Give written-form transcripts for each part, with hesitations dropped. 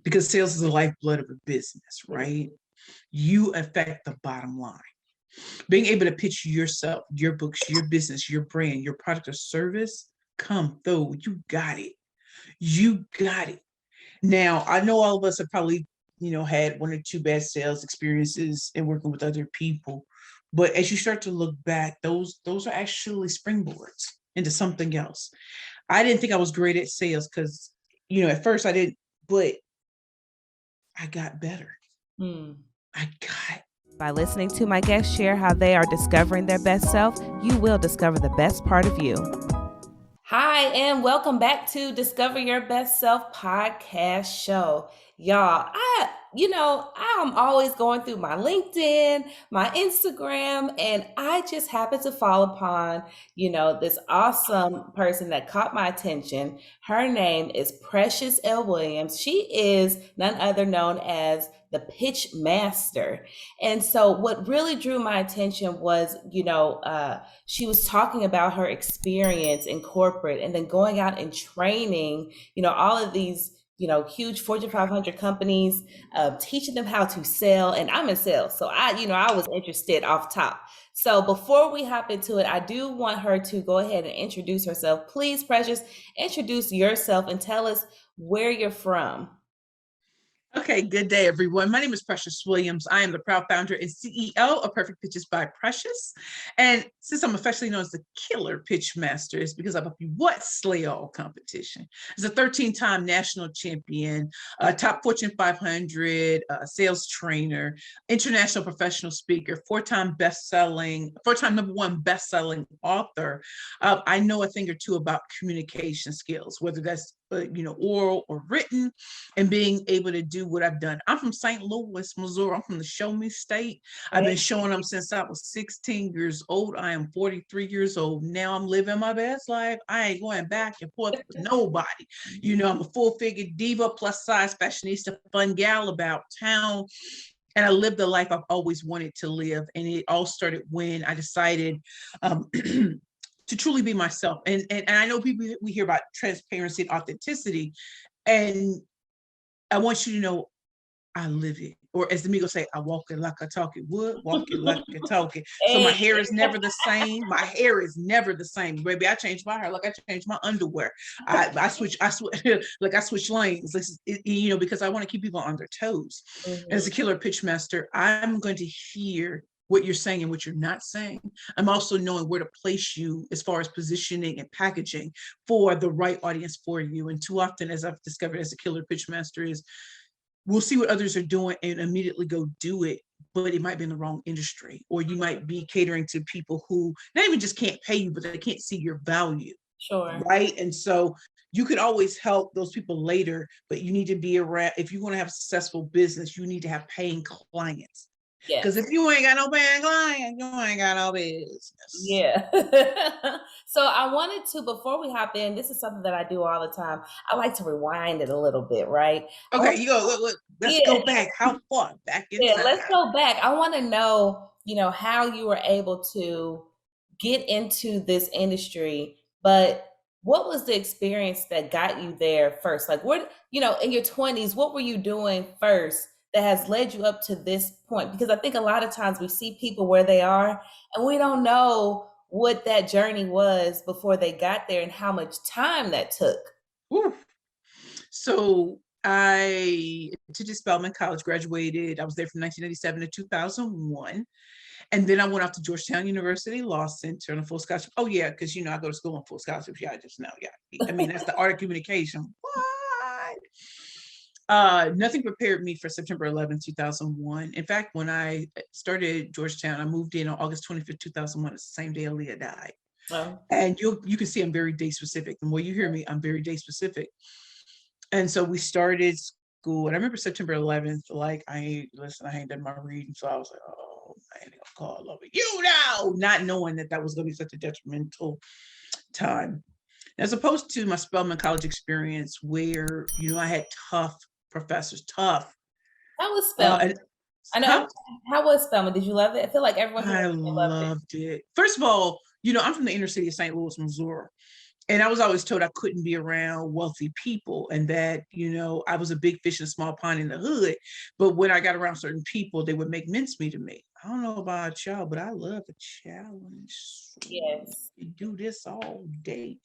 because sales is the lifeblood of a business, It is. right? You affect the bottom line. Being able to pitch yourself, your books, your business, your brand, your product or service, come through. You got it. You got it. Now, I know all of us have probably, had one or two bad sales experiences in working with other people. But as you start to look back, those are actually springboards into something else. I didn't think I was great at sales because, at first I didn't, but I got better. Mm. I got By listening to my guests share how they are discovering their best self, you will discover the best part of you. Hi, and welcome back to Discover Your Best Self podcast show. Y'all, I'm always going through my LinkedIn, my Instagram, and I just happened to fall upon, this awesome person that caught my attention. Her name is Precious L. Williams. She is none other known as the Pitch Master. And so what really drew my attention was, she was talking about her experience in corporate and then going out and training, all of these, huge Fortune 500 companies, teaching them how to sell. And I'm in sales. So I was interested off top. So before we hop into it, I do want her to go ahead and introduce herself. Please, Precious, introduce yourself and tell us where you're from. Okay, good day, everyone. My name is Precious Williams. I am the proud founder and CEO of Perfect Pitches by Precious. And since I'm affectionately known as the Killer Pitch Master, it's because I'm what slay all competition. As a 13-time national champion, top Fortune 500 sales trainer, international professional speaker, four-time number one best-selling author. I know a thing or two about communication skills, whether that's oral or written, and being able to do what I've done. I'm from St. Louis, Missouri. I'm from the Show Me State. I've been showing them since I was 16 years old. I am 43 years old. Now I'm living my best life. I ain't going back and forth with nobody. I'm a full-figure diva, plus size fashionista, fun gal about town. And I live the life I've always wanted to live. And it all started when I decided to truly be myself. And I know we hear about transparency and authenticity, and I want you to know I live it. Or as the Migos say, I walk it like I talk it. Walk it like I talk it. So my hair is never the same. My hair is never the same. Baby, I changed my hair like I changed my underwear. I switch like I switch lanes. Because I want to keep people on their toes. Mm-hmm. As a Killer Pitch Master, I'm going to hear what you're saying and what you're not saying. I'm also knowing where to place you as far as positioning and packaging for the right audience for you. And too often, as I've discovered as a Killer Pitch Master, is we'll see what others are doing and immediately go do it, but it might be in the wrong industry, or you might be catering to people who not even just can't pay you, but they can't see your value. Sure. Right. And so you could always help those people later, but you need to be around. If you want to have a successful business, you need to have paying clients. Because if you ain't got no paying client, you ain't got no business. Yeah. So I wanted to, before we hop in, this is something that I do all the time. I like to rewind it a little bit, right? Okay, you go. Let's go back. How far back in? Yeah, let's go back. I want to know, how you were able to get into this industry, but what was the experience that got you there first? Like, what, in your 20s, what were you doing first that has led you up to this point? Because I think a lot of times we see people where they are and we don't know what that journey was before they got there and how much time that took. Ooh. So I attended Spelman College, graduated. I was there from 1997 to 2001. And then I went off to Georgetown University Law Center on a full scholarship. Oh yeah, because I go to school on full scholarships. Yeah, I just know. Yeah. I mean, that's the art of communication. What? Nothing prepared me for September 11, 2001. In fact, when I started Georgetown, I moved in on August 25th, 2001. It's the same day Aaliyah died. Oh. And you can see I'm very day specific. The more you hear me, I'm very day specific. And so we started school. And I remember September 11th, like, I ain't done my reading. So I was like, oh, I ain't gonna call over you now, not knowing that was going to be such a detrimental time. As opposed to my Spelman College experience where, I had tough professors, tough. How was Spelman? I know. How was Spelman? Did you love it? I feel like everyone loved it. First of all, I'm from the inner city of St. Louis, Missouri. And I was always told I couldn't be around wealthy people and that, I was a big fish in a small pond in the hood. But when I got around certain people, they would make mincemeat of me. I don't know about y'all, but I love a challenge. Yes. You do this all day.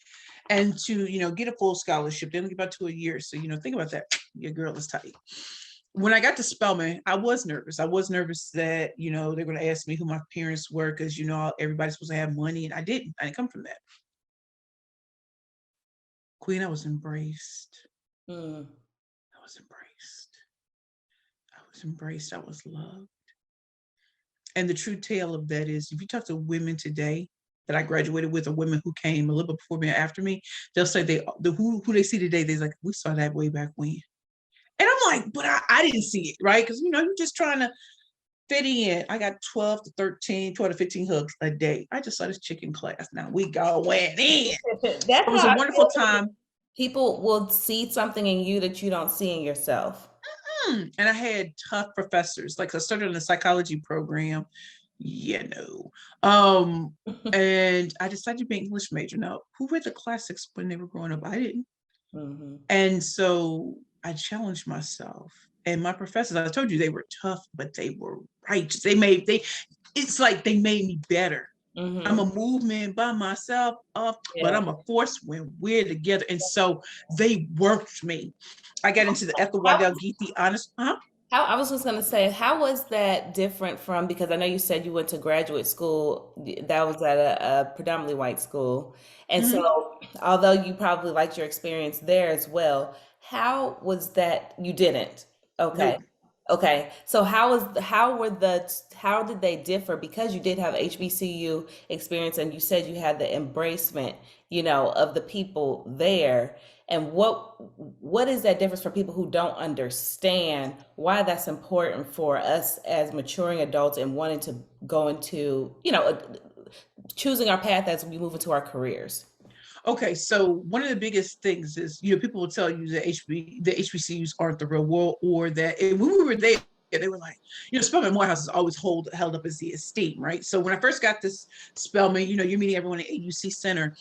And to, get a full scholarship, they only give about 2 a year. So, think about that. Your girl is tight. When I got to Spelman, I was nervous. I was nervous that, they're going to ask me who my parents were because, everybody's supposed to have money. And I didn't come from that. Queen, I was embraced. Mm. I was embraced. I was embraced. I was loved. And the true tale of that is if you talk to women today that I graduated with, or women who came a little bit before me or after me, they'll say who they see today, they're like, we saw that way back when. And I'm like, but I didn't see it, right? Because, you're just trying to fit in. I got 12 to 15 hugs a day. I just saw this chicken class. Now we going in. It was a wonderful time. People will see something in you that you don't see in yourself. And I had tough professors. Like I started in a psychology program. And I decided to be an English major. Now, who read the classics when they were growing up? I didn't. Mm-hmm. And so I challenged myself. And my professors, I told you they were tough, but they were righteous. It's like they made me better. Mm-hmm. I'm a movement by myself, but I'm a force when we're together. And so they worked me. I got into the Ethel Waddell Geethy honest. I was just going to say, how was that different from, because I know you said you went to graduate school, that was at a predominantly white school. And so although you probably liked your experience there as well, how was that? You didn't. Okay. Nope. Okay. So how did they differ? Because you did have HBCU experience and you said you had the embracement, of the people there. And what is that difference for people who don't understand why that's important for us as maturing adults and wanting to go into, choosing our path as we move into our careers? Okay, so one of the biggest things is, people will tell you that the HBCUs aren't the real world, or that when we were there, they were like, Spelman Morehouse is always held up as the esteem, right? So when I first got this Spelman, you're meeting everyone at AUC Center.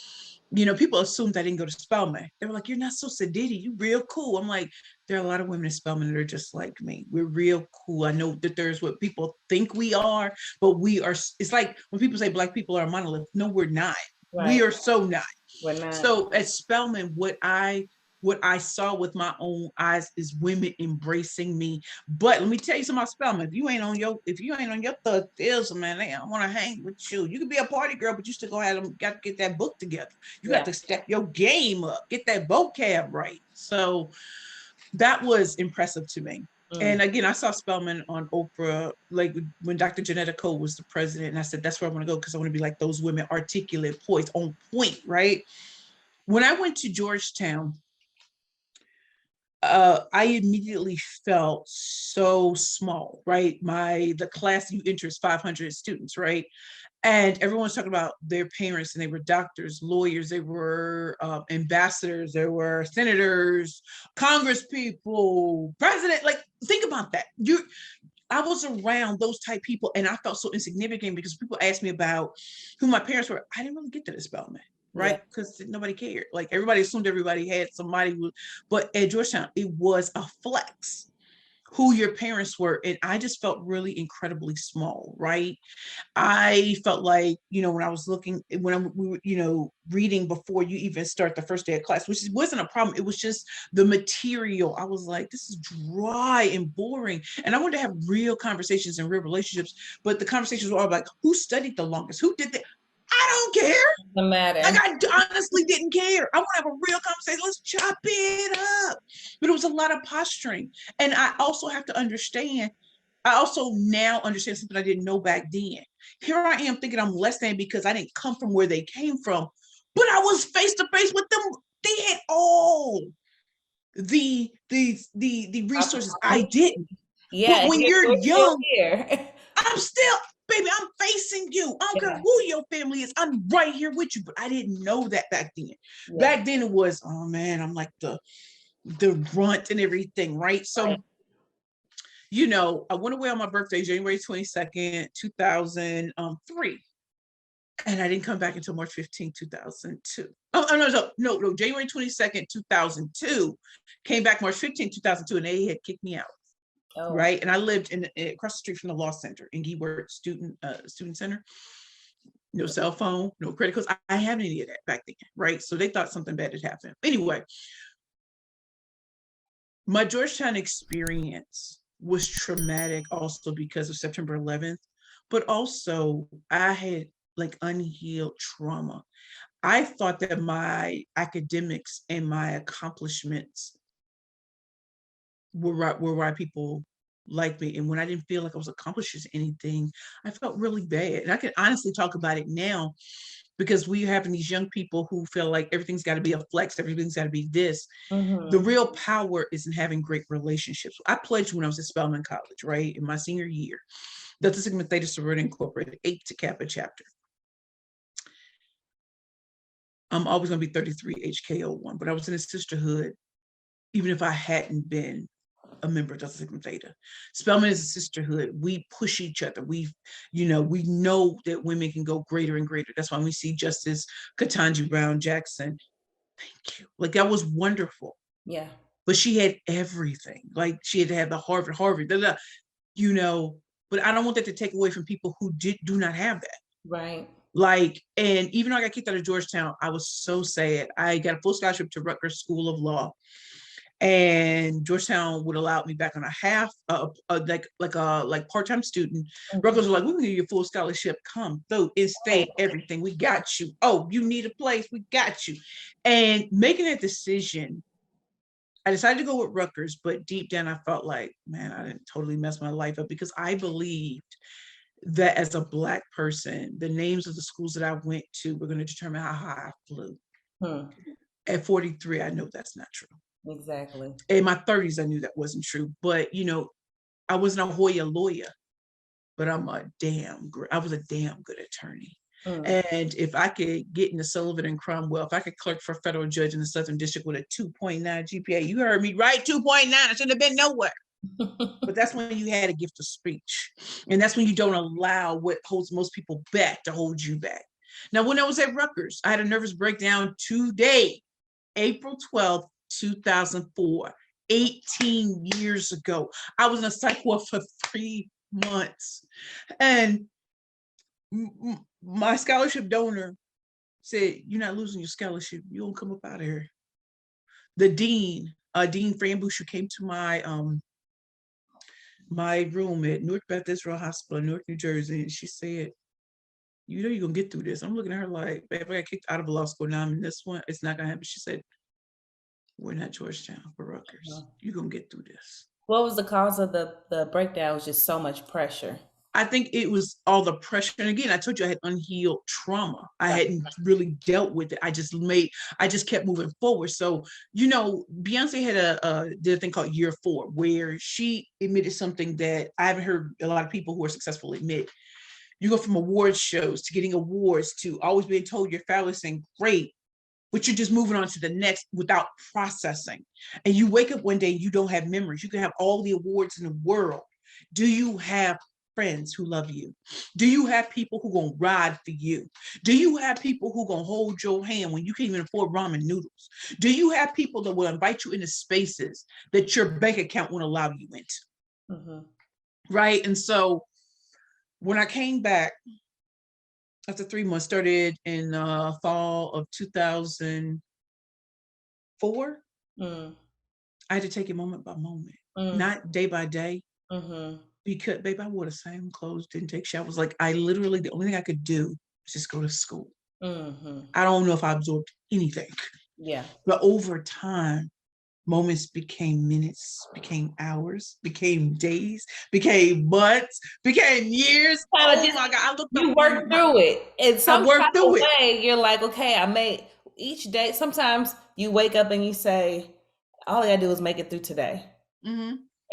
People assumed I didn't go to Spelman. They were like, you're not so sedity. You real cool. I'm like, there are a lot of women in Spelman that are just like me. We're real cool. I know that there's what people think we are, but we are. It's like when people say Black people are a monolith. No, we're not. Right. We are so not. We're not. So at Spelman, what I saw with my own eyes is women embracing me. But let me tell you something about Spelman. If you ain't on your thug deals, man, they don't want to hang with you. You can be a party girl, but you still got to get that book together. You got to step your game up, get that vocab right. So that was impressive to me. And again, I saw Spelman on Oprah, like when Dr. Janetta Cole was the president. And I said, that's where I want to go, because I want to be like those women, articulate, poised, on point, right? When I went to Georgetown, I immediately felt so small, right? The class you enter is 500 students, right? And everyone's talking about their parents, and they were doctors, lawyers, they were ambassadors, there were senators, Congress people, president. Like, think about that. I was around those type people, and I felt so insignificant because people asked me about who my parents were. I didn't really get to this Spelman, right? Because nobody cared. Like, everybody assumed everybody had somebody but at Georgetown, it was a flex who your parents were. And I just felt really incredibly small, right? I felt like, when I was reading before you even start the first day of class, which wasn't a problem. It was just the material. I was like, this is dry and boring. And I wanted to have real conversations and real relationships. But the conversations were all like, who studied the longest? Who did that? I don't care. No matter. Like, I honestly didn't care. I want to have a real conversation. Let's chop it up. But it was a lot of posturing. And I also have to understand, I also now understand something I didn't know back then. Here I am thinking I'm less than because I didn't come from where they came from, but I was face to face with them. They had all the resources I didn't. Yeah. But when you're young, I'm still, baby, I'm facing you. I don't care who your family is. I'm right here with you. But I didn't know that back then. Yeah. Back then it was, oh man, I'm like the runt and everything, right? So, I went away on my birthday, January 22nd, 2003. And I didn't come back until March 15, 2002. No, January 22nd, 2002, came back March 15th, 2002, and they had kicked me out. Oh, Right. And I lived across the street from the law center in Geeward Student Center. No cell phone, no credit cards. I had any of that back then. Right. So they thought something bad had happened. Anyway, my Georgetown experience was traumatic also because of September 11th, but also I had like unhealed trauma. I thought that my academics and my accomplishments were why people like me. And when I didn't feel like I was accomplishing anything, I felt really bad. And I can honestly talk about it now because we having these young people who feel like everything's got to be a flex, everything's got to be this. The real power is in having great relationships. I pledged when I was at Spelman College, right, in my senior year, Delta Sigma Theta Sorority Incorporated, Eta Kappa chapter. I'm always going to be 33 HKO1, but I was in a sisterhood, even if I hadn't been a member of Delta Sigma Theta. Spelman is a sisterhood. We push each other. We know that women can go greater and greater. That's why we see Justice Ketanji Brown Jackson. Thank you. Like, that was wonderful. Yeah. But she had everything. Like, she had to have the Harvard, but I don't want that to take away from people who do not have that. Right. Like, and even though I got kicked out of Georgetown, I was so sad. I got a full scholarship to Rutgers School of Law, and Georgetown would allow me back on a half, like part-time student. Rutgers was like, "We can give you a full scholarship. Come through, in-state, everything. We got you. Oh, you need a place? We got you." And making that decision, I decided to go with Rutgers, but deep down I felt like, man, I didn't totally mess my life up, because I believed that as a Black person, the names of the schools that I went to were going to determine how high I flew. At 43, I know that's not true. Exactly. In my 30s, I knew that wasn't true. But, I wasn't a Hoya lawyer, but I was a damn good attorney. And if I could get into Sullivan and Cromwell, if I could clerk for a federal judge in the Southern District with a 2.9 GPA, you heard me right, 2.9, I shouldn't have been nowhere. But that's when you had a gift of speech. And that's when you don't allow what holds most people back to hold you back. Now, when I was at Rutgers, I had a nervous breakdown today, April 12th, 2004, 18 years ago. I was in a psych ward for 3 months. And my scholarship donor said, "You're not losing your scholarship. You won't come up out of here." The dean, Dean Frambush, who came to my room at Newark Baptist Israel Hospital in Newark, New Jersey, and she said, "You know you're gonna get through this." I'm looking at her like, "Babe, I got kicked out of a law school. Now I'm in this one. It's not gonna happen." She said, "We're not Georgetown, we're Rutgers. You're gonna get through this." What was the cause of the breakdown? It was just so much pressure. I think it was all the pressure. And again, I told you I had unhealed trauma. I hadn't really dealt with it. I just kept moving forward. So, Beyonce had did a thing called Year 4, where she admitted something that I haven't heard a lot of people who are successful admit. You go from award shows to getting awards to always being told you're fabulous and great, but you're just moving on to the next without processing. And you wake up one day and you don't have memories. You can have all the awards in the world. Do you have friends who love you? Do you have people who gonna ride for you? Do you have people who gonna hold your hand when you can't even afford ramen noodles? Do you have people that will invite you into spaces that your bank account won't allow you into? Right? And so when I came back after 3 months, started in fall of 2004, I had to take it moment by moment, not day by day. Because, babe, I wore the same clothes, didn't take showers. Like, the only thing I could do was just go to school. I don't know if I absorbed anything. Yeah. But over time, moments became minutes, became hours, became days, became months, became years. Oh my God, I looked up. You worked through it. And some worked through it. Way, you're like, okay, I made each day. Sometimes you wake up and you say, all I gotta do is make it through today.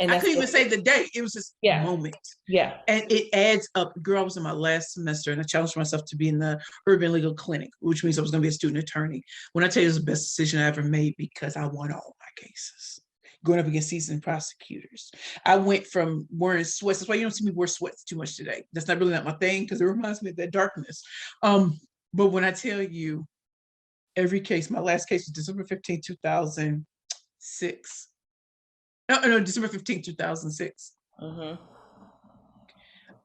And I couldn't even say the day. It was just a moment. Yeah. And it adds up. Girl, I was in my last semester and I challenged myself to be in the urban legal clinic, which means I was going to be a student attorney. When I tell you it was the best decision I ever made, because I won all my cases. Going up against seasoned prosecutors. I went from wearing sweats. That's why you don't see me wear sweats too much today. That's not my thing, because it reminds me of that darkness. But when I tell you, every case. My last case was December 15, 2006. No, December 15, 2006. Mm-hmm.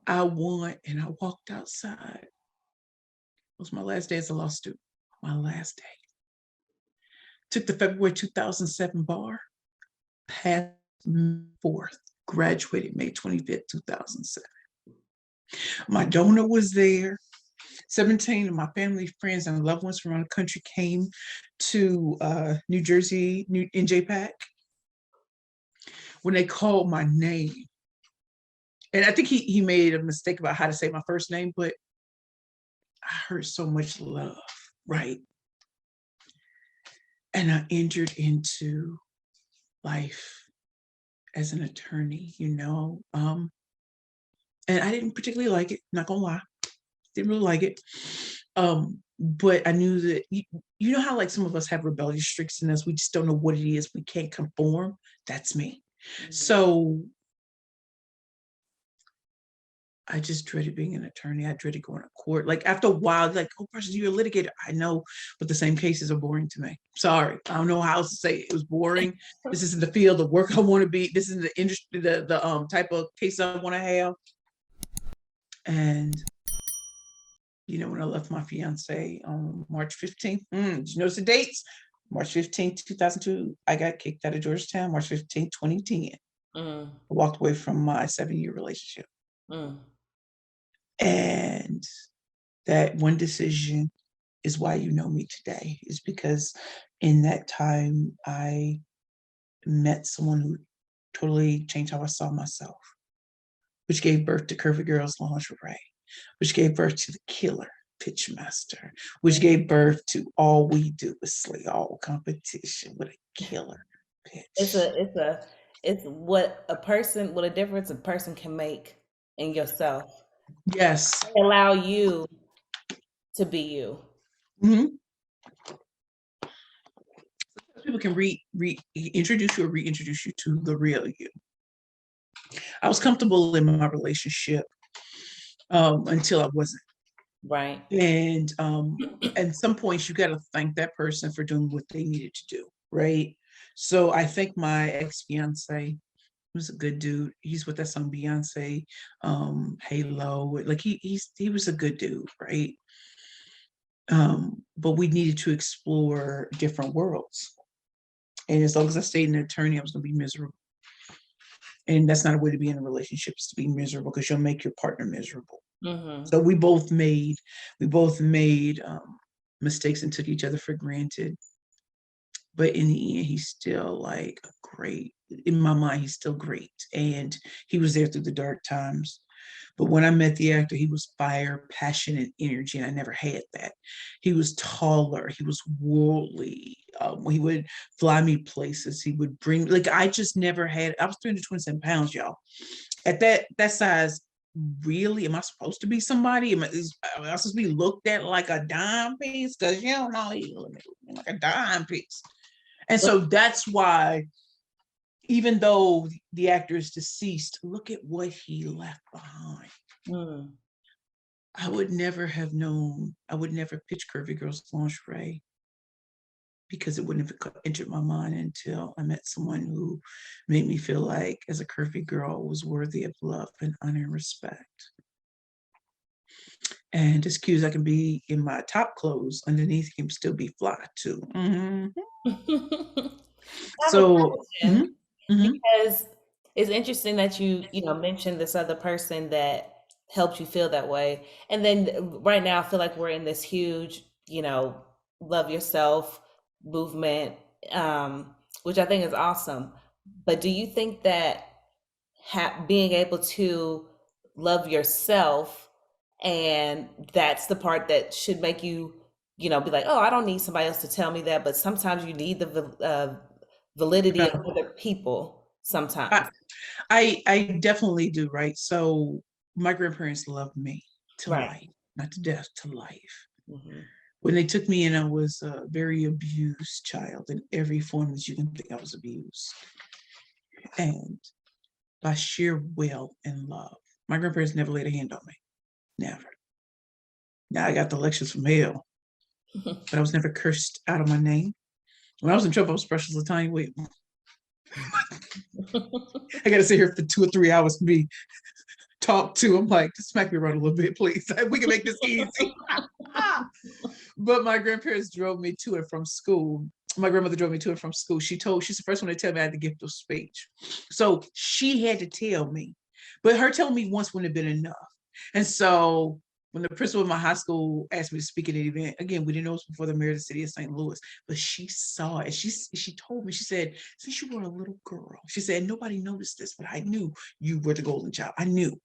I won and I walked outside. It was my last day as a law student. My last day. Took the February 2007 bar, passed May 4th, graduated May 25th, 2007. My donor was there. 17 of my family, friends, and loved ones from around the country came to New Jersey, NJPAC. When they called my name, and I think he made a mistake about how to say my first name, but I heard so much love, right? And I entered into life as an attorney, and I didn't particularly like it, not gonna lie, didn't really like it. But I knew that, you know how like some of us have rebellious streaks in us, we just don't know what it is, we can't conform. That's me. Mm-hmm. So I just dreaded being an attorney. I dreaded going to court. Like after a while, like, oh, Precious, you're a litigator. I know, but the same cases are boring to me. Sorry, I don't know how else to say it. It was boring. This isn't the field of work I want to be. This is the industry, the type of case I want to have. And when I left my fiance on March 15th, did you notice the dates? March 15th, 2002, I got kicked out of Georgetown. March 15th, 2010. I walked away from my 7-year relationship. And that one decision is why you know me today, is because in that time I met someone who totally changed how I saw myself, which gave birth to Curvy Girls Lingerie, which gave birth to the Killer Pitchmaster, which gave birth to All We Do Is Slay All Competition with a killer pitch. It's what a difference a person can make in yourself. Yes. Allow you to be you. Mm-hmm. People can introduce you or reintroduce you to the real you. I was comfortable in my relationship until I wasn't. Right. And at some points you got to thank that person for doing what they needed to do, right? So I think my ex-fiance was a good dude. He's with us on Beyonce, Halo. Like he was a good dude, right? But we needed to explore different worlds. And as long as I stayed an attorney, I was gonna be miserable. And that's not a way to be in a relationship, is to be miserable, because you'll make your partner miserable. Mm-hmm. So we both made mistakes and took each other for granted. But in the end, he's still like great. In my mind, he's still great. And he was there through the dark times. But when I met the actor, he was fire, passion, and energy, and I never had that. He was taller. He was worldly. He would fly me places. He would bring, like, I just never had, I was 327 pounds, y'all. At that size, really, am I supposed to be somebody? Am I supposed to be looked at like a dime piece? Because you don't know, he looked like a dime piece. And so that's why, even though the actor is deceased, look at what he left behind. I would never have known, I would never pitch Curvy Girls Lingerie, because it wouldn't have entered my mind until I met someone who made me feel like, as a curvy girl, was worthy of love and honor and respect. And as cute as I can be in my top clothes, underneath can still be fly too. Mm-hmm. So, because it's interesting that you mentioned this other person that helped you feel that way. And then right now, I feel like we're in this huge, love yourself movement, which I think is awesome. But do you think that being able to love yourself, and that's the part that should make you, be like, oh, I don't need somebody else to tell me that, but sometimes you need the validity of other people sometimes. I definitely do, right? So my grandparents loved me to life, not to death, to life. Mm-hmm. When they took me in, I was a very abused child in every form that you can think. I was abused. And by sheer will and love, my grandparents never laid a hand on me. Never. Now I got the lectures from hell. but I was never cursed out of my name. When I was in trouble, I was Precious Latanya. Wait, I got to sit here for 2 or 3 hours to be talked to. I'm like, just smack me around a little bit, please. We can make this easy. But my grandparents drove me to and from school. My grandmother drove me to and from school. She's the first one to tell me I had the gift of speech. So she had to tell me, but her telling me once wouldn't have been enough. And so when the principal of my high school asked me to speak at an event, again, we didn't know it was before the mayor of the city of St. Louis, but she saw it. She told me, she said, since you were a little girl, she said, nobody noticed this, but I knew you were the golden child. I knew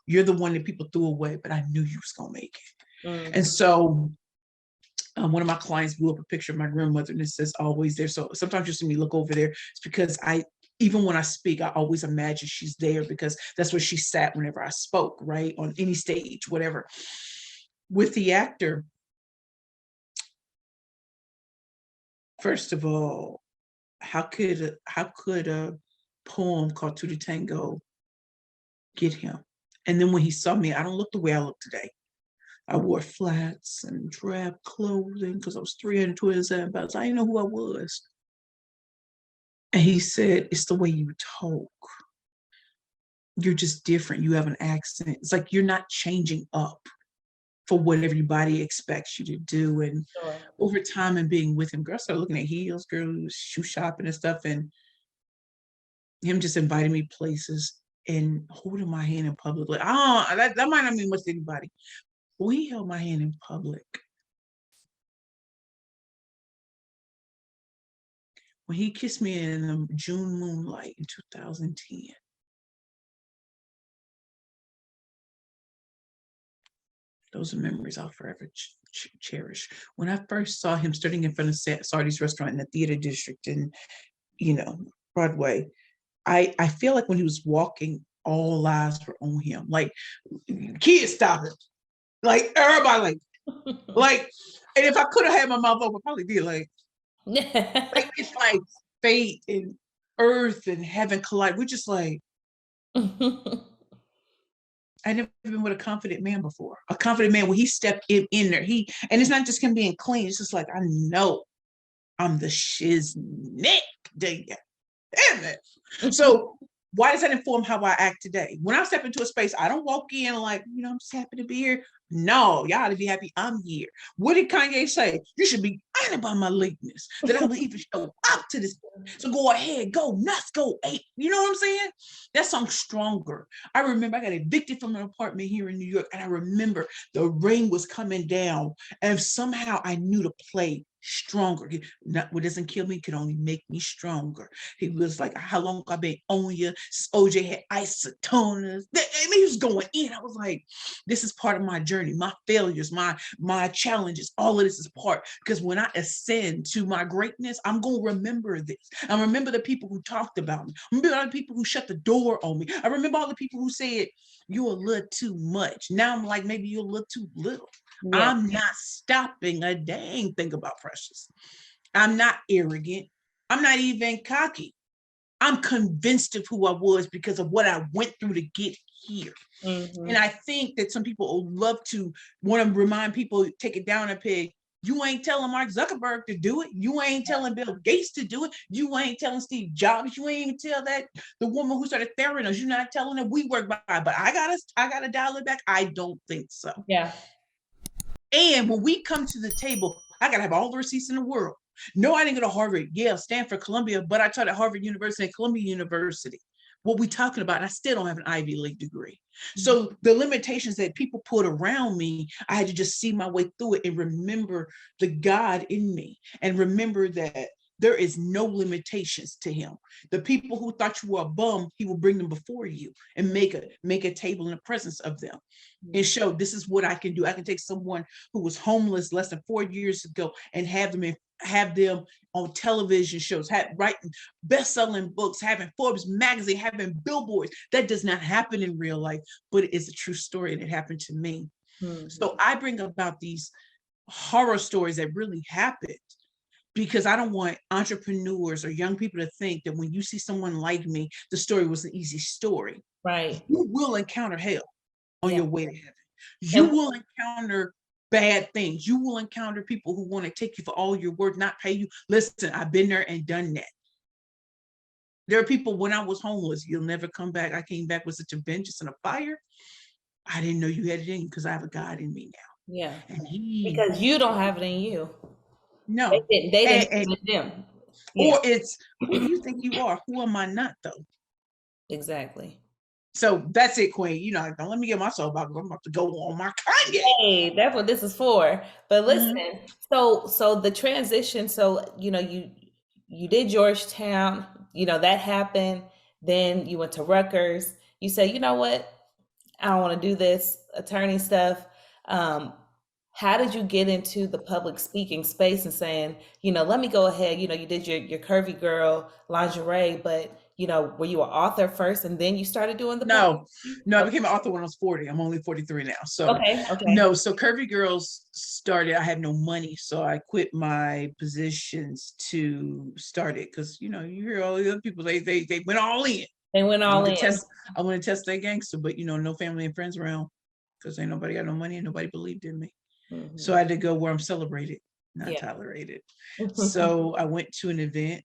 you're the one that people threw away, but I knew you was gonna make it. And so one of my clients blew up a picture of my grandmother and it says always there. So sometimes you see me look over there. It's because even when I speak, I always imagine she's there because that's where she sat whenever I spoke, right? On any stage, whatever. With the actor, first of all, how could a poem called To the Tango get him? And then when he saw me, I don't look the way I look today. I wore flats and drab clothing because I was 327 pounds. I didn't know who I was. And he said, it's the way you talk. You're just different. You have an accent. It's like you're not changing up for what everybody expects you to do. And over time and being with him, girl, I started looking at heels, girl, shoe shopping and stuff. And him just inviting me places and holding my hand in public. Like, that might not mean much to anybody. Well, he held my hand in public. When he kissed me in the June moonlight in 2010. Those are memories I'll forever cherish. When I first saw him standing in front of Sardi's restaurant in the theater district in, Broadway, I feel like when he was walking, all eyes were on him. Like, kids, stop it. Like, everybody, like, and if I could have had my mouth open, I'd probably be like it's like fate and earth and heaven collide. We're just like, I never been with a confident man before. A confident man, when he stepped in there, and it's not just him being clean. It's just like, I know I'm the shiznick. Damn it. So why does that inform how I act today? When I step into a space, I don't walk in like, I'm just happy to be here. No, y'all ought to be happy I'm here. What did Kanye say? You should be honored by my lateness, that I will even show up to this. So go ahead, go nuts, go ape. You know what I'm saying? That song's Stronger. I remember I got evicted from an apartment here in New York, and I remember the rain was coming down, and somehow I knew to play Stronger. What doesn't kill me can only make me stronger. He was like, how long I've been on you since OJ had isotoners. He was going in. I was like, this is part of my journey, my failures, my challenges. All of this is part, because when I ascend to my greatness, I'm going to remember this. I remember the people who talked about me. I remember all the people who shut the door on me. I remember all the people who said, you're a little too much. Now I'm like, maybe you're a little too little. Yeah. I'm not stopping a dang thing about Precious. I'm not arrogant. I'm not even cocky. I'm convinced of who I was because of what I went through to get here. And I think that some people would love to want to remind people, take it down a peg. You ain't telling Mark Zuckerberg to do it. You ain't telling Bill Gates to do it. You ain't telling Steve Jobs. You ain't even tell that the woman who started Theranos. You're not telling her we work by. But I gotta dial it back. I don't think so. Yeah. And when we come to the table, I gotta have all the receipts in the world. No, I didn't go to Harvard, Yale, Stanford, Columbia, but I taught at Harvard University and Columbia University. What we talking about? And I still don't have an Ivy League degree. So the limitations that people put around me, I had to just see my way through it and remember the God in me and remember that there is no limitations to him. The people who thought you were a bum, he will bring them before you and make a table in the presence of them and show, this is what I can do. I can take someone who was homeless less than 4 years ago and have them on television shows, writing best-selling books, having Forbes magazine, having billboards. That does not happen in real life, but it is a true story and it happened to me. So I bring about these horror stories that really happened, because I don't want entrepreneurs or young people to think that when you see someone like me, the story was an easy story. Right. You will encounter hell on your way to heaven. You will encounter bad things. You will encounter people who want to take you for all your worth, not pay you. Listen, I've been there and done that. There are people, when I was homeless, you'll never come back. I came back with such a vengeance and a fire. I didn't know you had it in you because I have a God in me now. Yeah. And he, Because you don't have it in you. no. They didn't And, have it in them. Yeah. or it's, who do you think you are? Who am I not, though? Exactly. So that's it, Queen. You know, don't let me get my soul back. I'm about to go on my Kanye. Hey, that's what this is for. But listen, Mhm. so the transition, so you did Georgetown, that happened. Then you went to Rutgers. You say, you know what? I don't want to do this attorney stuff. How did you get into the public speaking space and saying, let me go ahead, you did your curvy girl lingerie, but were you an author first and then you started doing the public No, speaking? no, I became an author when I was 40. I'm only 43 now. So Okay, okay. no, so Curvy Girls started, I had no money. So I quit my positions to start it. Cause you hear all the other people, they went all in. They went I all want to in. test, I want to test that gangster, but no family and friends around because ain't nobody got no money and nobody believed in me. So I had to go where I'm celebrated, not Yeah. tolerated. So I went to an event,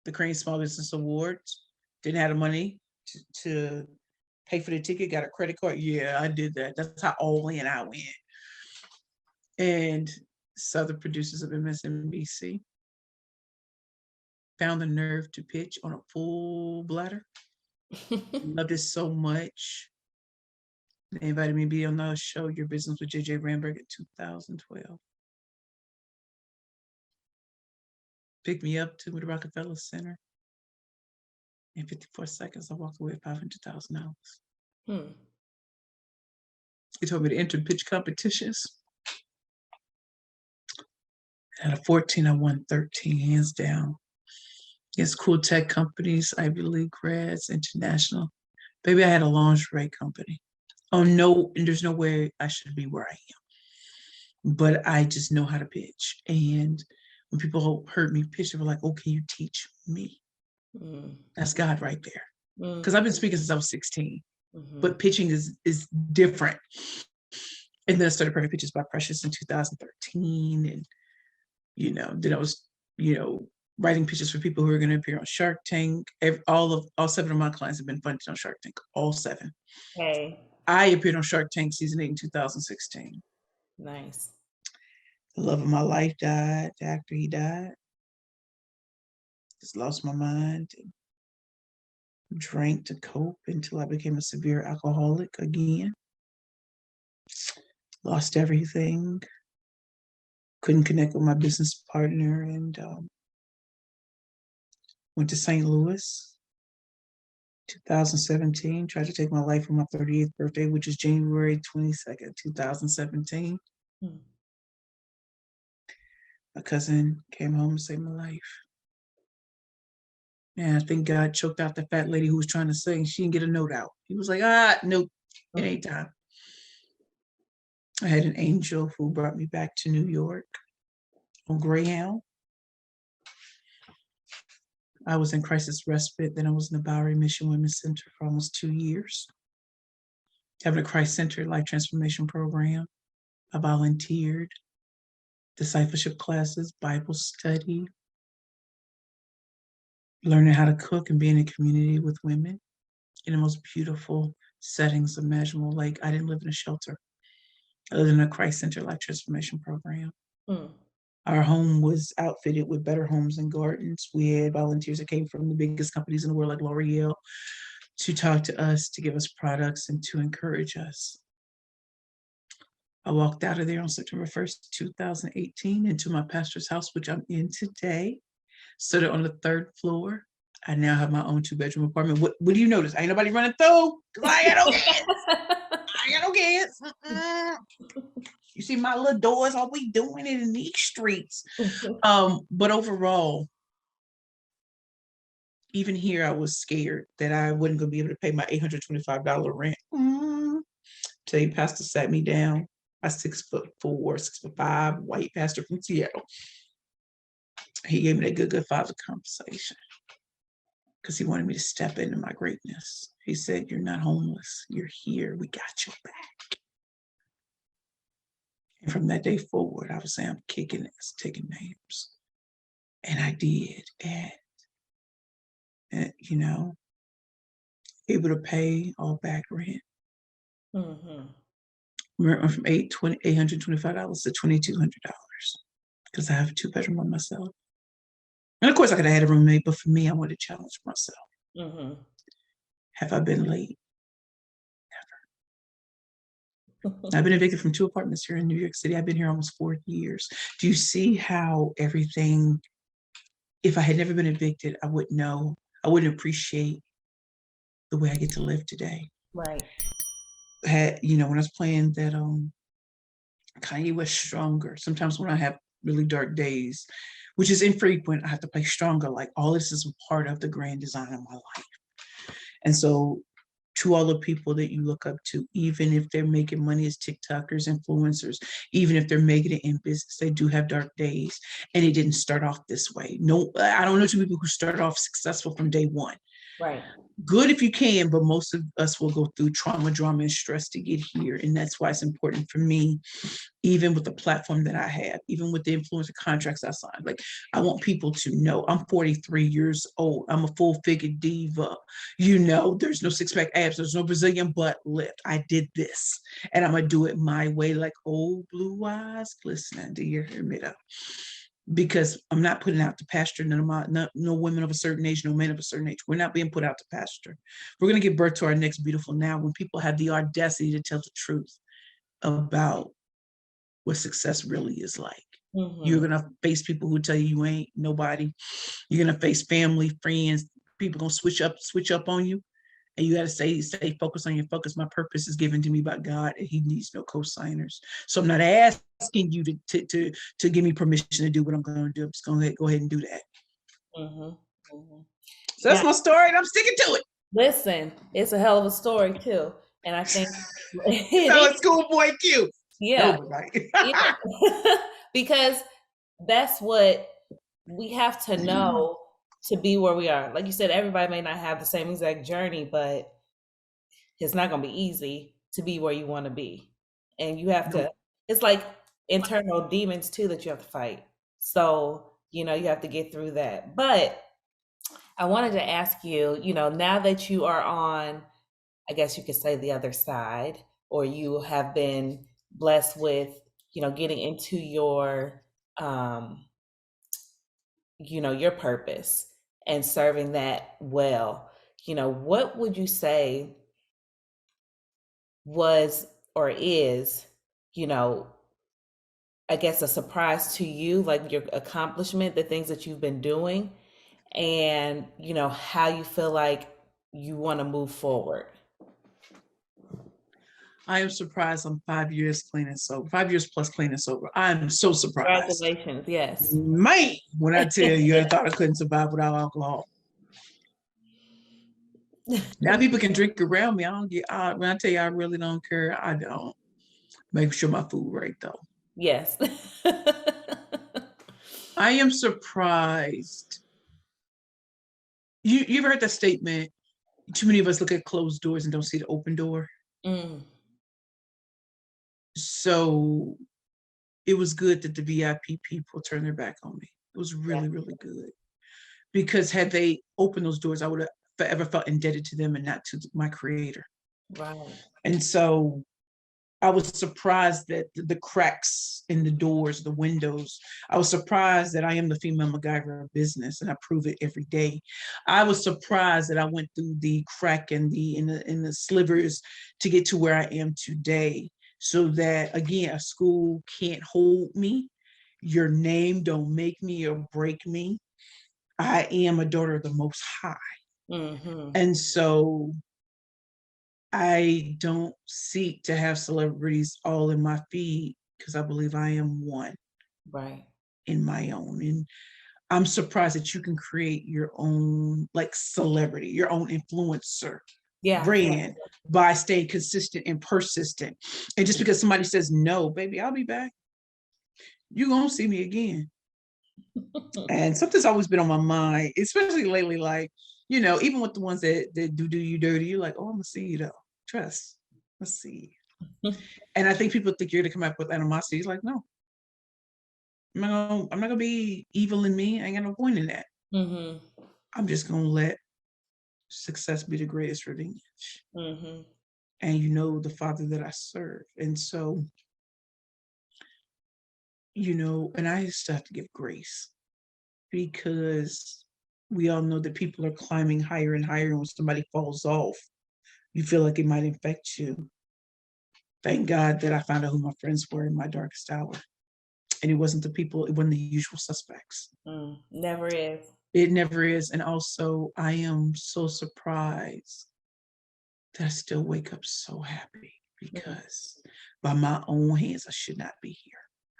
the Crane Small Business Awards, didn't have the money to pay for the ticket, got a credit card. Yeah, I did that. That's how all in I went. And Southern producers of MSNBC found the nerve to pitch on a full bladder. Loved it so much. They invited me to be on the show, Your Business with JJ Ramberg in 2012. Picked me up to the Rockefeller Center. In 54 seconds, I walked away with $500,000. He told me to enter pitch competitions. Out of 14, I won 13, hands down. It's cool tech companies, Ivy League grads, international. Baby, I had a lingerie company. Oh no, and there's no way I should be where I am. But I just know how to pitch. And when people heard me pitch, they were like, oh, can you teach me? That's God right there. Because I've been speaking since I was 16. But pitching is different. And then I started Perfect Pitches by Precious in 2013. And, then I was, writing pitches for people who are going to appear on Shark Tank. All 7 of my clients have been funded on Shark Tank, all 7. Hey. I appeared on Shark Tank season 8 in 2016. Nice. The love of my life died. The actor, he died. Just lost my mind. Drank to cope until I became a severe alcoholic again. Lost everything. Couldn't connect with my business partner and went to St. Louis. 2017, tried to take my life on my 38th birthday, which is January 22nd, 2017. My cousin came home and saved my life. And I think God choked out the fat lady who was trying to sing. She didn't get a note out. He was like, nope, it ain't time. I had an angel who brought me back to New York on Greyhound. I was in crisis respite. Then I was in the Bowery Mission Women's Center for almost 2 years. Having a Christ Center life transformation program. I volunteered, discipleship classes, Bible study, learning how to cook and being in community with women in the most beautiful settings imaginable. Like I didn't live in a shelter. I lived in a Christ Center life transformation program. Our home was outfitted with better homes and gardens. We had volunteers that came from the biggest companies in the world, like L'Oreal, to talk to us, to give us products, and to encourage us. I walked out of there on September 1st, 2018, into my pastor's house, which I'm in today. Stood on the 3rd floor. I now have my own 2-bedroom apartment. What do you notice? Ain't nobody running through? Because I ain't got no kids. I ain't got no kids. You see my little doors, all we doing it in these streets. But overall, even here, I was scared that I wasn't going to be able to pay my $825 rent. Tell you, pastor sat me down. A 6'4", 6'5" white pastor from Seattle. He gave me that good father conversation because he wanted me to step into my greatness. He said, you're not homeless. You're here. We got your back. And from that day forward, I was saying, I'm kicking ass, taking names. And I did. And able to pay all back rent. Mm-hmm. We went from $825 to $2,200 because I have a 2-bedroom on myself. And of course, I could have had a roommate, but for me, I wanted to challenge myself. Mm-hmm. Have I been late? I've been evicted from 2 apartments here in New York City. I've been here almost 4 years. Do you see how everything, if I had never been evicted, I wouldn't know, I wouldn't appreciate the way I get to live today. Right. When I was playing that Kanye West Stronger, sometimes when I have really dark days, which is infrequent, I have to play Stronger. Like, all this is a part of the grand design of my life. And so to all the people that you look up to, even if they're making money as TikTokers, influencers, even if they're making it in business, they do have dark days. And it didn't start off this way. No, I don't know two people who start off successful from day one. Right. Good if you can, but most of us will go through trauma, drama, and stress to get here. And that's why it's important for me, even with the platform that I have, even with the influencer contracts I signed. Like, I want people to know I'm 43 years old. I'm a full-figure diva. There's no six-pack abs. There's no Brazilian butt lift. I did this, and I'm going to do it my way, like old blue eyes glistening. Do you hear me though? Because I'm not putting out to pasture no women of a certain age, no men of a certain age. We're not being put out to pasture. We're going to give birth to our next beautiful now when people have the audacity to tell the truth about what success really is like. Mm-hmm. You're going to face people who tell you ain't nobody. You're going to face family, friends. People going to switch up on you. And you got to stay focused on your focus. My purpose is given to me by God, and He needs no co-signers. So I'm not asking you to give me permission to do what I'm going to do. I'm just going to go ahead and do that. Mm-hmm. Mm-hmm. So that's my story, and I'm sticking to it. Listen, it's a hell of a story too, and I think it's schoolboy cute. Yeah, yeah. Because that's what we have to know. To be where we are. Like you said, everybody may not have the same exact journey, but it's not going to be easy to be where you want to be. And you have to, it's like internal demons too that you have to fight. So, you have to get through that. But I wanted to ask you, now that you are on, I guess you could say the other side, or you have been blessed with, getting into your, your purpose and serving that well, what would you say was or is, I guess a surprise to you, like your accomplishment, the things that you've been doing, and, how you feel like you want to move forward? I am surprised I'm 5 years clean and sober, 5 years plus clean and sober. I'm so surprised. Congratulations, yes. Man, when I tell you, I thought I couldn't survive without alcohol. Now people can drink around me. When I tell you I really don't care, I don't. Make sure my food right though. Yes. I am surprised. You ever heard that statement? Too many of us look at closed doors and don't see the open door. Mm. So it was good that the VIP people turned their back on me. It was really, really good. Because had they opened those doors, I would have forever felt indebted to them and not to my creator. Right. And so I was surprised that the cracks in the doors, the windows, I was surprised that I am the female MacGyver of business, and I prove it every day. I was surprised that I went through the crack in the slivers to get to where I am today. So that, again, a school can't hold me. Your name don't make me or break me. I am a daughter of the Most High. Mm-hmm. And so I don't seek to have celebrities all in my feed because I believe I am one. Right. In my own. And I'm surprised that you can create your own celebrity, your own influencer brand by staying consistent and persistent. And just because somebody says no, baby, I'll be back. You're going to see me again. And something's always been on my mind, especially lately, even with the ones that do you dirty, you're like, oh, I'm gonna see you though. Trust. Let's see. And I think people think you're to come up with animosity. He's like, no, I'm not gonna be evil in me. I ain't got no point in that. Mm-hmm. I'm just gonna let success be the greatest revenge. Mm-hmm. And the Father that I serve. And so, and I still have to give grace, because we all know that people are climbing higher and higher. And when somebody falls off, you feel like it might infect you. Thank God that I found out who my friends were in my darkest hour. And it wasn't it wasn't the usual suspects. Never is. It never is. And also, I am so surprised that I still wake up so happy, because by my own hands, I should not be here.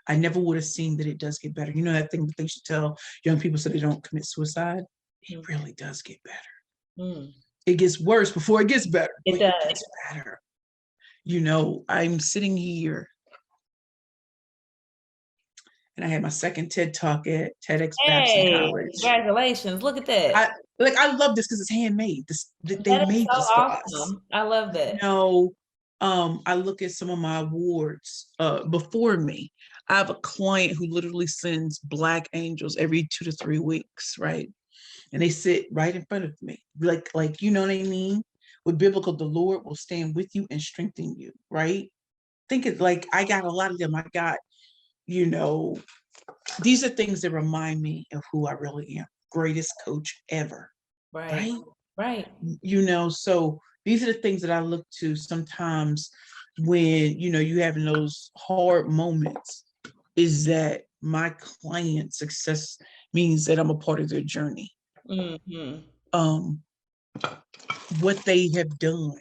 I never would have seen that it does get better. You know that thing that they should tell young people so they don't commit suicide? It really does get better. It gets worse before it gets better. It does. It gets better. I'm sitting here, and I had my second TED Talk at TEDx Babson College. Congratulations. Look at that. I love this because it's handmade. They made this for us. I love that. I look at some of my awards before me. I have a client who literally sends Black angels every 2 to 3 weeks, right? And they sit right in front of me. Like, you know what I mean? With biblical, the Lord will stand with you and strengthen you, right? Think it like I got a lot of them. I got, these are things that remind me of who I really am. Greatest coach ever. Right. So these are the things that I look to sometimes when, you having those hard moments, is that my client's success means that I'm a part of their journey. What they have done,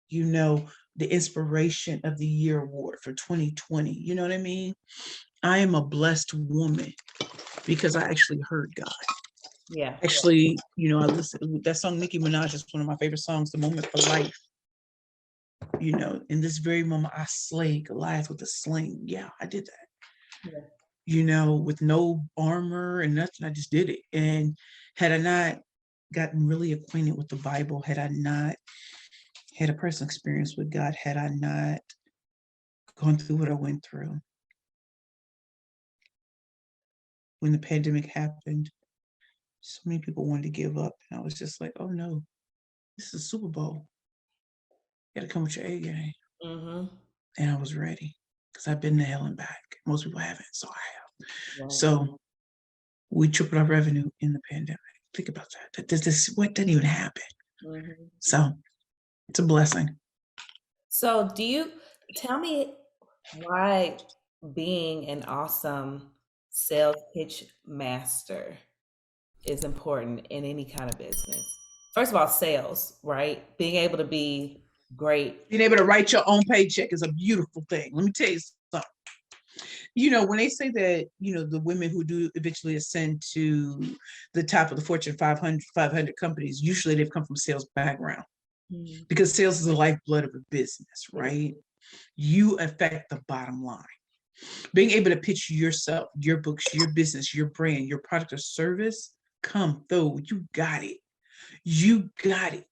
the Inspiration of the Year Award for 2020, you know what I mean? I am a blessed woman because I actually heard God. Yeah. Actually, I listened. That song, Nicki Minaj, is one of my favorite songs, The Moment for Life. In this very moment, I slayed Goliath with a sling. Yeah, I did that. Yeah. With no armor and nothing, I just did it. And had I not gotten really acquainted with the Bible, had I not had a personal experience with God, had I not gone through what I went through, when the pandemic happened, so many people wanted to give up. And I was just like, oh no, this is Super Bowl. You gotta come with your A game. And I was ready, because I've been to hell and back. Most people haven't, so I have. Wow. So we tripled our revenue in the pandemic. Think about that. What didn't even happen. So it's a blessing. So do you tell me why being an awesome sales pitch master is important in any kind of business? First of all, sales, right? Being able to be great. Being able to write your own paycheck is a beautiful thing. Let me tell you something. When they say that, the women who do eventually ascend to the top of the Fortune 500 companies, usually they've come from sales background, because sales is the lifeblood of a business, right? You affect the bottom line. Being able to pitch yourself, your books, your business, your brand, your product or service, come through. You got it. You got it.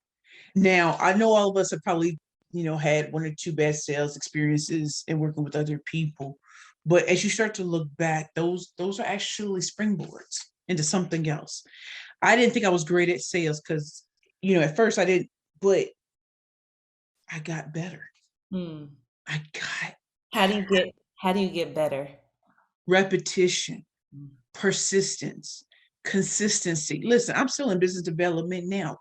Now, I know all of us have probably, had 1 or 2 bad sales experiences in working with other people. But as you start to look back, those are actually springboards into something else. I didn't think I was great at sales because, at first I didn't, but I got better. I got. How do you get better? Repetition, persistence, consistency. Listen, I'm still in business development now.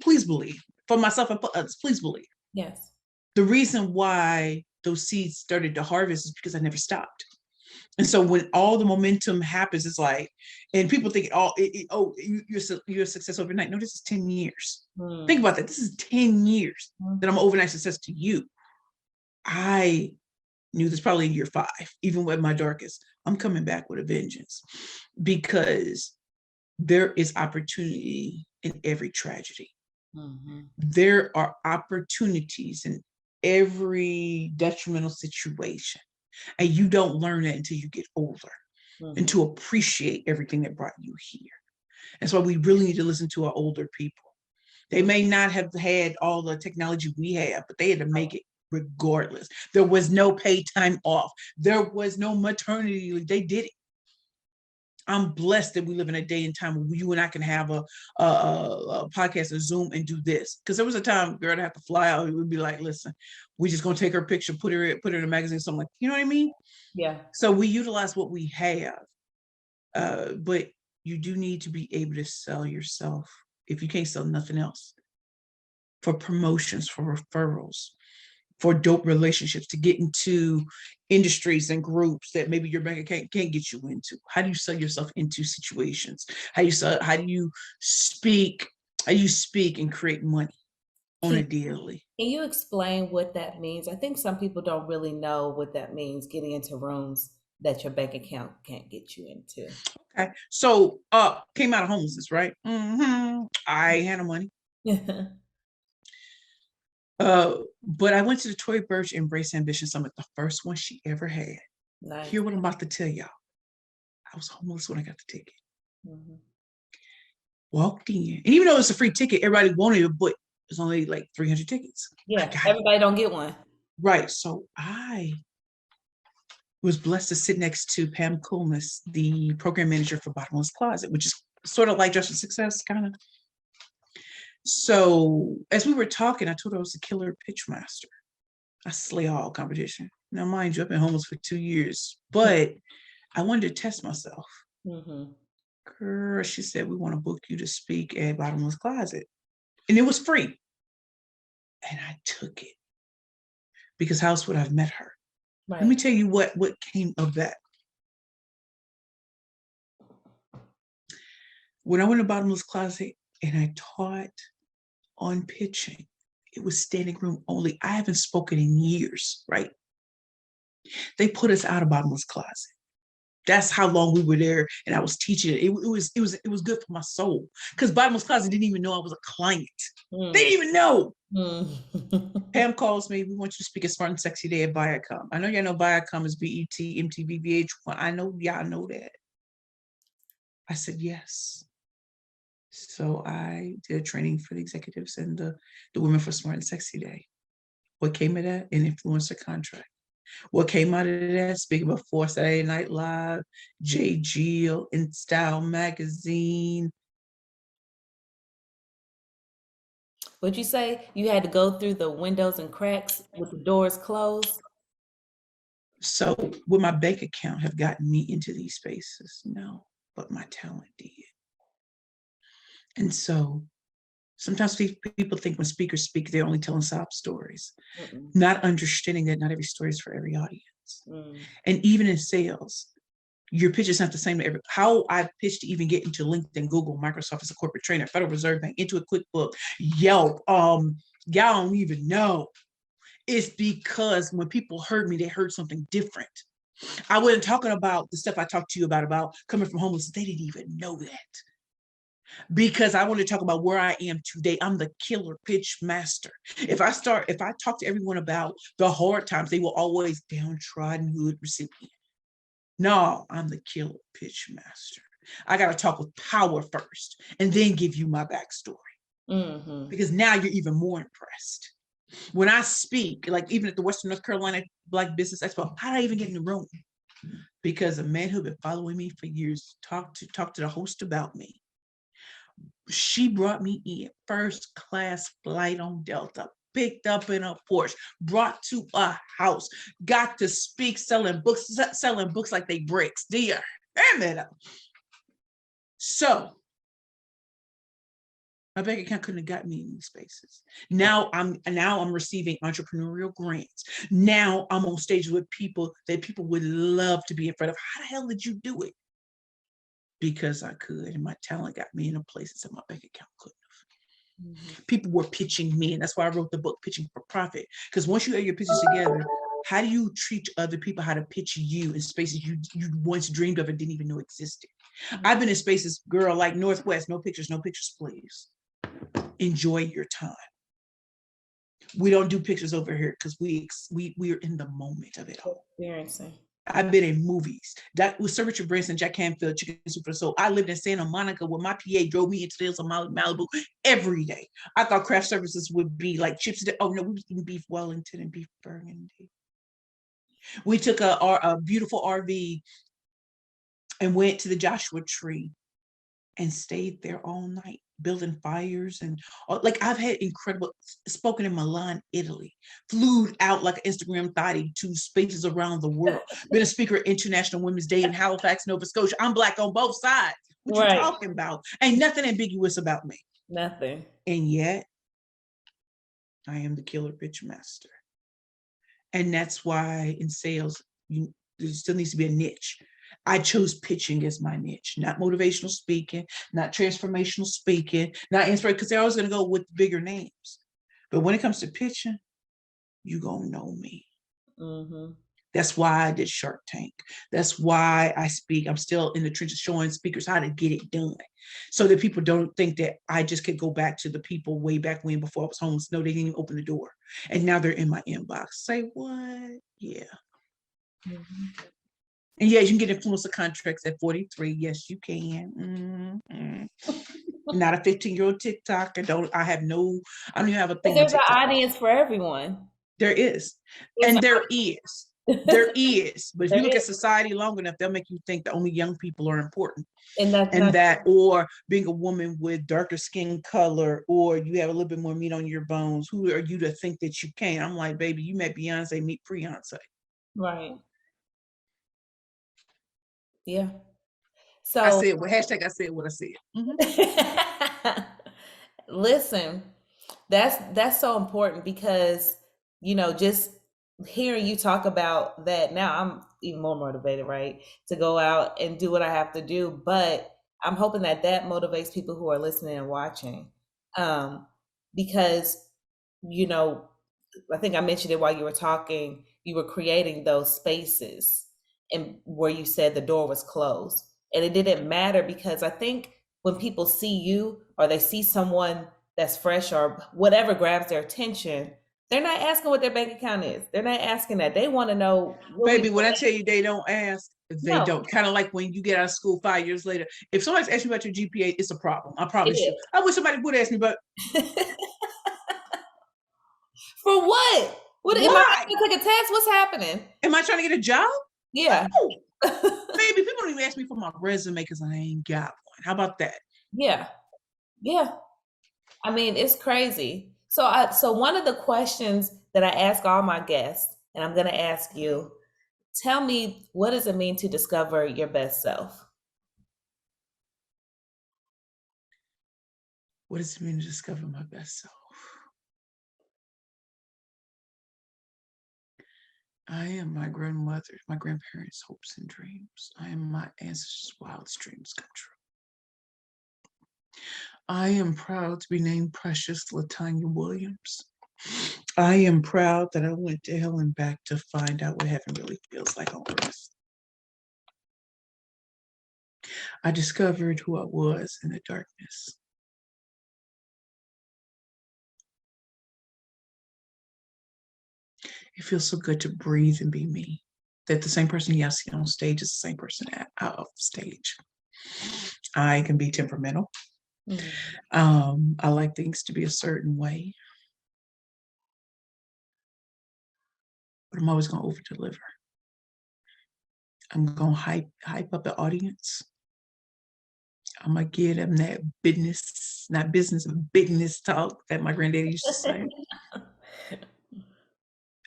Please believe, for myself and for others, please believe. Yes. The reason why those seeds started to harvest is because I never stopped. And so when all the momentum happens, it's like, and people think, you're a success overnight. No, this is 10 years. Think about that. This is 10 years that I'm overnight success to you. I knew this probably in year 5, even with my darkest. I'm coming back with a vengeance, because there is opportunity in every tragedy. There are opportunities in every detrimental situation. And you don't learn that until you get older, and to appreciate everything that brought you here. That's why we really need to listen to our older people. They may not have had all the technology we have, but they had to make it regardless. There was no paid time off. There was no maternity leave. They did it. I'm blessed that we live in a day and time where you and I can have a podcast, a Zoom, and do this. Because there was a time, girl, to have to fly out. It would be like, listen, we're just gonna take her picture, put her in a magazine, something like, you know what I mean? Yeah. So we utilize what we have, but you do need to be able to sell yourself if you can't sell nothing else, for promotions, for referrals, for dope relationships, to get into industries and groups that maybe your bank account can't get you into. How do you sell yourself into situations? How do you speak and create money on a daily? Can you explain what that means? I think some people don't really know what that means, getting into rooms that your bank account can't get you into. Okay. So came out of homelessness, right? I had no money. But I went to the Tory Burch Embrace Ambition Summit, the first one she ever had. Nice. Hear what I'm about to tell y'all. I was homeless when I got the ticket. Mm-hmm. Walked in, and even though it's a free ticket, everybody wanted it, but there's only like 300 tickets. Yeah, everybody don't get one. Right. So I was blessed to sit next to Pam Coolness, the program manager for Bottomless Closet, which is sort of like Dress for Success, kind of. So as we were talking, I told her I was a killer pitch master. I slay all competition. Now, mind you, I've been homeless for 2 years, but I wanted to test myself. Mm-hmm. Girl, she said, we want to book you to speak at Bottomless Closet. And it was free. And I took it. Because how else would I have met her? Right. Let me tell you what came of that. When I went to Bottomless Closet and I taught on pitching, it was standing room only. I haven't spoken in years, right? They put us out of Bottomless Closet. That's how long we were there, and I was teaching it. It was good for my soul, because Bottomless Closet didn't even know I was a client. They didn't even know. Pam calls me. We want you to speak at Smart and Sexy Day at Viacom. I know y'all know Viacom is BET, MTV, VH1. I know y'all know that. I said yes. So I did a training for the executives and the women for Smart and Sexy Day. What came of that? An influencer contract. What came out of that? Speaking before Saturday Night Live, J. Jill, In Style Magazine. Would you say you had to go through the windows and cracks with the doors closed? So would my bank account have gotten me into these spaces? No, but my talent did. And so sometimes people think when speakers speak, they're only telling sob stories, not understanding that not every story is for every audience. And even in sales, your pitch is not the same to every. How I pitched to even get into LinkedIn, Google, Microsoft as a corporate trainer, Federal Reserve Bank, into a QuickBook, Yelp, y'all don't even know. It's because when people heard me, they heard something different. I wasn't talking about the stuff I talked to you about coming from homeless. They didn't even know that. Because I want to talk about where I am today. I'm the killer pitch master. If I talk to everyone about the hard times, they will always downtrodden hood recipient. No, I'm the killer pitch master. I got to talk with power first and then give you my backstory. Because now you're even more impressed. When I speak, like even at the Western North Carolina Black Business Expo, how did I even get in the room? Because a man who'd been following me for years talked to the host about me. She brought me in first class flight on Delta, picked up in a Porsche, brought to a house, got to speak, selling books like they bricks. Dear, so my bank account couldn't have got me in these spaces. Now I'm receiving entrepreneurial grants. Now I'm on stage with people that people would love to be in front of. How the hell did you do it? Because I could, and my talent got me in a places that my bank account couldn't have. People were pitching me, and that's why I wrote the book, Pitching for Profit. Because once you have your pitches together, how do you treat other people how to pitch you in spaces you once dreamed of and didn't even know existed? I've been in spaces, girl, like Northwest, no pictures, please. Enjoy your time. We don't do pictures over here because we are in the moment of it all. Experiencing. I've been in movies. That was Sir Richard Branson, Jack Canfield, Chicken Soup for the Soul. I lived in Santa Monica where my PA drove me into the hills of Malibu every day. I thought craft services would be like chips. Oh no, we was eating beef Wellington and beef Burgundy. We took a beautiful RV and went to the Joshua Tree and stayed there all night, building fires. And like I've had incredible, spoken in Milan, Italy, flew out like an Instagram thotty to spaces around the world, been a speaker at International Women's Day in Halifax, Nova Scotia. I'm Black on both sides. What you talking about? Ain't nothing ambiguous about me. Nothing. And yet, I am the killer pitch master. And that's why in sales, there still needs to be a niche. I chose pitching as my niche, not motivational speaking, not transformational speaking, not inspiration, because they're always going to go with bigger names. But when it comes to pitching, you gonna know me. Mm-hmm. That's why I did Shark Tank. That's why I speak. I'm still in the trenches showing speakers how to get it done, so that people don't think that I just could go back to the people way back when before I was homeless. No, they didn't even open the door, and now they're in my inbox. Say what? Yeah. Mm-hmm. And yes, you can get influencer contracts at 43. Yes, you can. Mm-hmm. Not a 15-year-old TikTok. I don't even have a thing. There's an audience for everyone. There is. There is. But if you look at society long enough, they'll make you think that only young people are important. Or being a woman with darker skin color, or you have a little bit more meat on your bones. Who are you to think that you can? I'm like, baby, you met Beyonce, meet Beyonce. Right. Yeah. So I said, well, hashtag I said what I said. Mm-hmm. Listen, that's so important, because, just hearing you talk about that, now I'm even more motivated, right, to go out and do what I have to do. But I'm hoping that motivates people who are listening and watching, because, I think I mentioned it while you were talking, you were creating those spaces and where you said the door was closed. And it didn't matter, because I think when people see you, or they see someone that's fresh or whatever grabs their attention, they're not asking what their bank account is. They're not asking that. They want to know. Baby, when I tell you they don't ask, they don't. Kind of like when you get out of school 5 years later. If somebody's asking you about your GPA, it's a problem. I promise you. I wish somebody would ask me, but for what? What? Am I trying to take a test? What's happening? Am I trying to get a job? Yeah. Oh. Baby, people don't even ask me for my resume because I ain't got one. How about that? Yeah. Yeah. I mean, it's crazy. So one of the questions that I ask all my guests, and I'm going to ask you, tell me, what does it mean to discover your best self? What does it mean to discover my best self? I am my grandmother, my grandparents' hopes and dreams. I am my ancestors' wildest dreams come true. I am proud to be named Precious Latanya Williams. I am proud that I went to hell and back to find out what heaven really feels like on earth. I discovered who I was in the darkness. It feels so good to breathe and be me. That the same person you see on stage is the same person out of stage. I can be temperamental. Mm-hmm. I like things to be a certain way. But I'm always going to over deliver. I'm going to hype up the audience. I'm going to give them that business, not business, business talk that my granddaddy used to say.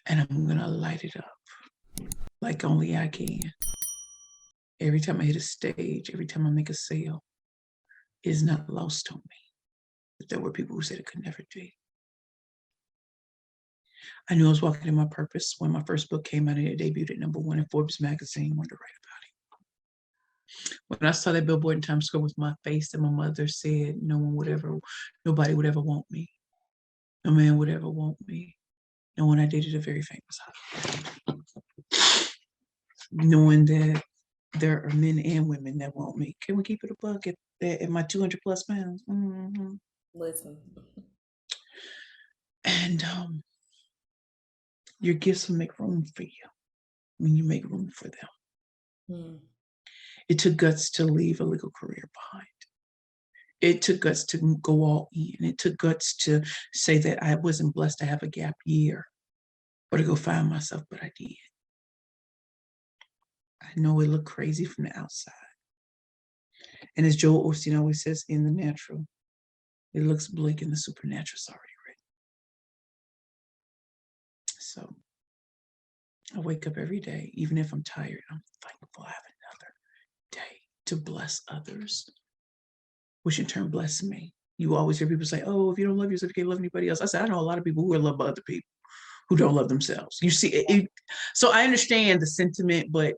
And I'm going to light it up like only I can. Every time I hit a stage, every time I make a sale, it is not lost on me that there were people who said it could never be. I knew I was walking in my purpose when my first book came out and it debuted at #1 in Forbes magazine. Wanted to write about it. When I saw that billboard in Times Square with my face, and my mother said, nobody would ever want me. No man would ever want me. No one I dated a very famous husband. Knowing that there are men and women that want me. Can we keep it a buck at my 200 plus pounds? Mm-hmm. Listen. And your gifts will make room for you. when you make room for them. Mm. It took guts to leave a legal career behind. It took guts to go all in. It took guts to say that I wasn't blessed to have a gap year or to go find myself, but I did. I know it looked crazy from the outside. And as Joel Osteen always says, in the natural, it looks bleak, and the supernatural's already written. So I wake up every day, even if I'm tired, I'm thankful I have another day to bless others, which in turn bless me. You always hear people say, oh, if you don't love yourself, you can't love anybody else. I said, I know a lot of people who are loved by other people who don't love themselves. You see, so I understand the sentiment, but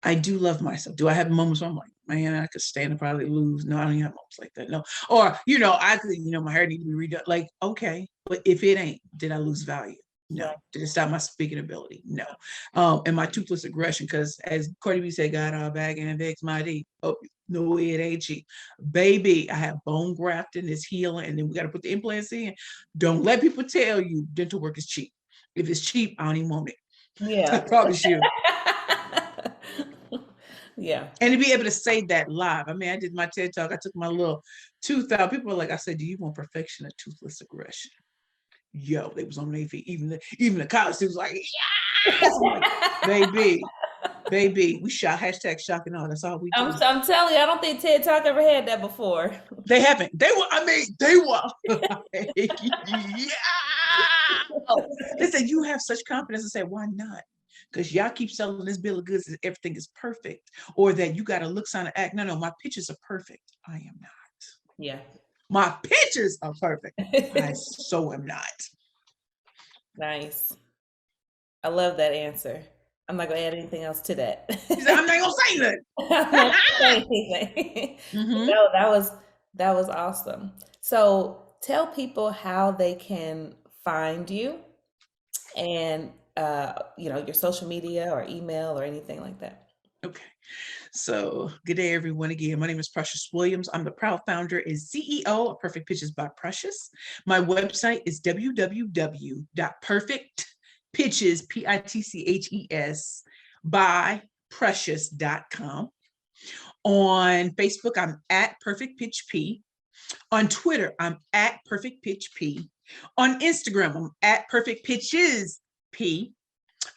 I do love myself. Do I have moments where I'm like, man, I could stand and probably lose? No, I don't even have moments like that. No. Or, I could, my hair need to be redone. Like, okay, but if it ain't, did I lose value? No. Did it stop my speaking ability? No. And my toothless aggression, because as Cardi B said, God, our bag and vex my D. Oh, no, it ain't cheap. Baby, I have bone grafting, it's healing, and then we got to put the implants in. Don't let people tell you dental work is cheap. If it's cheap, I don't even want it. Yeah. I promise you. Yeah. And to be able to say that live. I mean, I did my TED Talk. I took my little tooth out. People were like, I said, do you want perfection or toothless aggression? Yo, they was on their feet. Even the college students like, yes! Like, baby, we shot hashtag shock and all. That's all we do. I'm telling you, I don't think TED Talk ever had that before. They haven't. They were. Yeah. They said, you have such confidence. I said, why not? Because y'all keep selling this bill of goods that everything is perfect, or that you got to look, sound, and act. No, my pictures are perfect. I am not. Yeah. My pictures are perfect. I so am not. Nice. I love that answer. I'm not going to add anything else to that. She said, I'm not going to say that. I'm not gonna say anything. No, that was awesome. So tell people how they can find you and your social media or email or anything like that. Okay. So good day, everyone. Again, my name is Precious Williams. I'm the proud founder and CEO of Perfect Pitches by Precious. My website is www.perfectpitches, Pitches, by precious.com. On Facebook, I'm at Perfect Pitch P. On Twitter, I'm at Perfect Pitch P. On Instagram, I'm at Perfect Pitches P.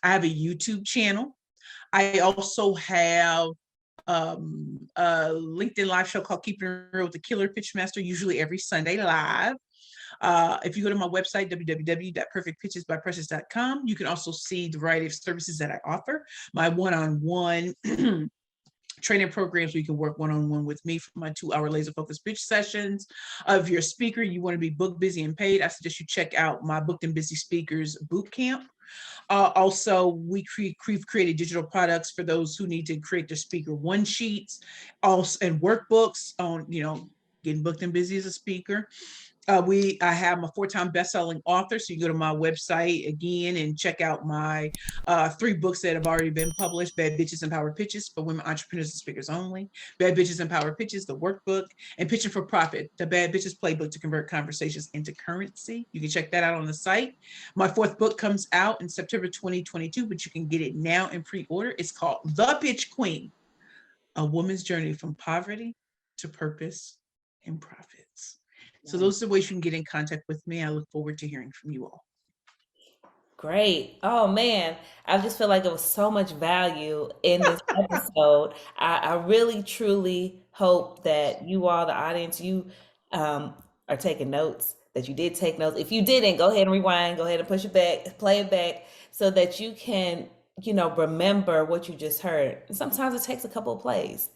I have a YouTube channel. I also have a LinkedIn live show called Keeping It Real with the Killer Pitch Master, usually every Sunday live. If you go to my website, www.perfectpitchesbyprecious.com, you can also see the variety of services that I offer. My one-on-one training programs where you can work one-on-one with me for my 2-hour laser focused pitch sessions. If you're a speaker, you want to be booked, busy, and paid, I suggest you check out my Booked and Busy Speakers Bootcamp. Also, we've created digital products for those who need to create their speaker one sheets, also and workbooks on getting booked and busy as a speaker. I have my 4-time best-selling author, so you go to my website again and check out my 3 books that have already been published: Bad Bitches and Power Pitches for women entrepreneurs and speakers only, Bad Bitches and Power Pitches, the workbook, and Pitching for Profit, the Bad Bitches Playbook to convert conversations into currency. You can check that out on the site. My 4th book comes out in September 2022, but you can get it now in pre-order. It's called The Pitch Queen: A Woman's Journey from Poverty to Purpose and Profits. So those are the ways you can get in contact with me. I look forward to hearing from you all. Great. Oh man, I just feel like there was so much value in this episode. I really truly hope that you all, the audience, you are taking notes, that you did take notes. If you didn't, go ahead and rewind, go ahead and push it back, play it back, so that you can, remember what you just heard. And sometimes it takes a couple of plays.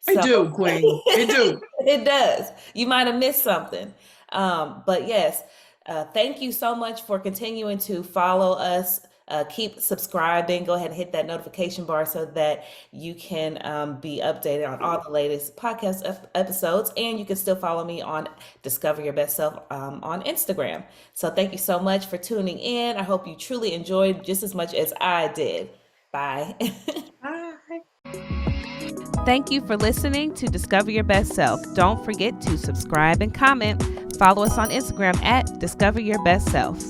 I do, Queen. It do. It does. You might have missed something. But yes, thank you so much for continuing to follow us. Keep subscribing. Go ahead and hit that notification bar so that you can be updated on all the latest podcast episodes. And you can still follow me on Discover Your Best Self on Instagram. So thank you so much for tuning in. I hope you truly enjoyed just as much as I did. Bye. Bye. Thank you for listening to Discover Your Best Self. Don't forget to subscribe and comment. Follow us on Instagram at Discover Your Best Self.